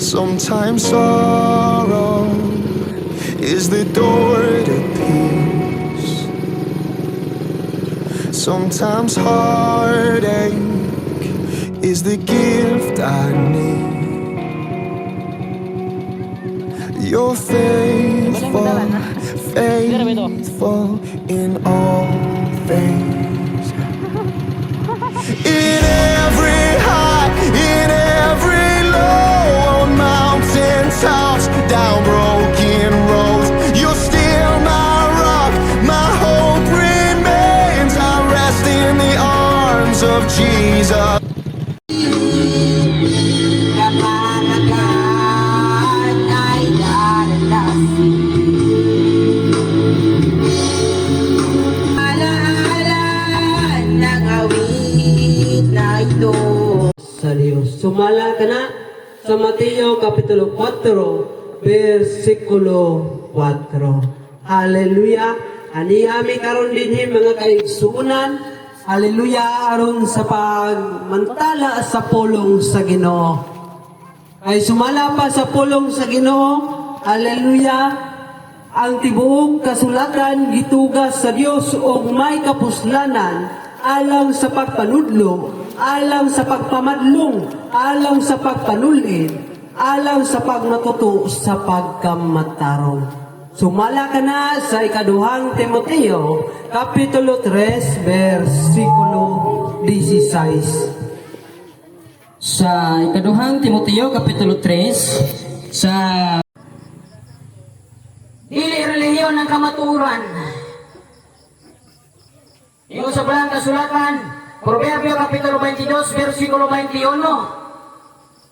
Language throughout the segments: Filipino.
Sometimes sorrow is the door to peace. Sometimes heartache is the gift I need. You're faithful, faithful in all things. In every high, in every low, on mountain tops, down broken roads, you're still my rock, my hope remains. I rest in the arms of Jesus. Sa Diyos. Sumala ka na sa Mateo Kapitulo 4, versikulo 4. Hallelujah. Ani ami karon dinhi mga kaigsuonan. Hallelujah aron sa pagmantala sa pulong sa Ginoo. Ay sumala pa sa pulong sa Ginoo. Hallelujah. Ang tibuok kasulatan gitugas sa Dios og may kapuslanan alang sa pagpanudlo, alang sa pagpamadlong, alang sa pagpanulid, alang sa pagmatuto sa pagkamatarong. Sumala ka na sa ikaduhang Timoteo, Kapitulo 3, versikulo 16. Sa ikaduhang Timoteo Kapitulo 3 sa Dili relihiyon ng kamaturan. Yung sa balang kasulatan, Proverbio Kapitulo 22, versikulo 21.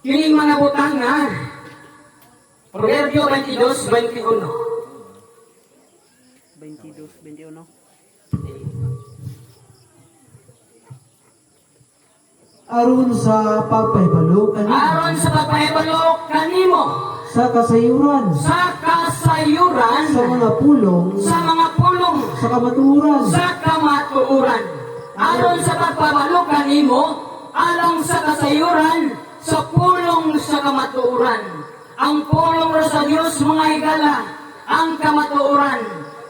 Kining mga butang na. Proverbio 22, 21. 22, 21. Aron sa pagpahibalo kanimo. Aron sa pagpahibalo kanimo. Sa kasayuran. Sa kasayuran. Sa mga pulong. Sa mga pulong. Sa kamaturan. Sa kamatuuran. Aron sa pagpahibalo kanimo. Alang sa kasayuran. Sa pulong sa kamatuuran. Ang pulong ra sa Dios mga higala. Ang kamatuuran.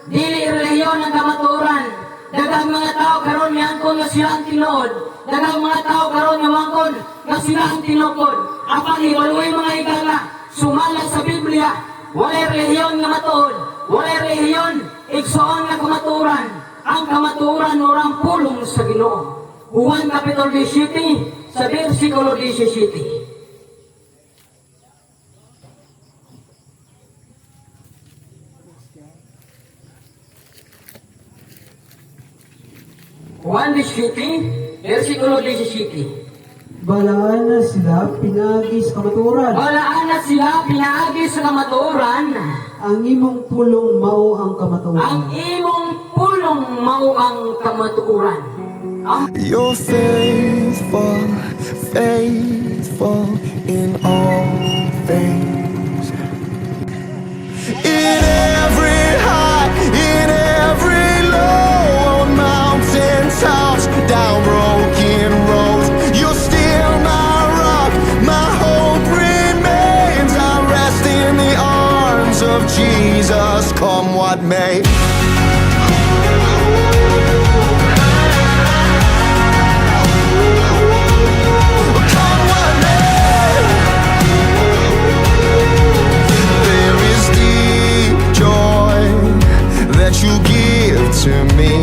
Dili relihiyon ang kamatuuran. Daghang mga tao karon miangkon nga sila ang tinuod. Daghang mga tao karon nga mangkon nga sila ang tinukod. Apang iwaluoy mga higala. Sumala sa Biblia, walay relihiyon nga matuod, walay relihiyon, igsoon nga kamaturan. Ang kamaturan orang pulong sa Ginoo. Juan Kapitulo 17, sa versikulo 17. Juan 17, versikulo 17. Balaan na sila pinagi sa kamaturan. Walaan na sila pinaagi sa kamaturan. Ang imong pulong mao ang kamaturan. Ang imong pulong mao ang kamaturan. You're faithful, faithful in all things. In every high, in every low, on mountain tops, down broken roads, you're still my rock, my hope remains. I rest in the arms of Jesus, come what may. That you give to me.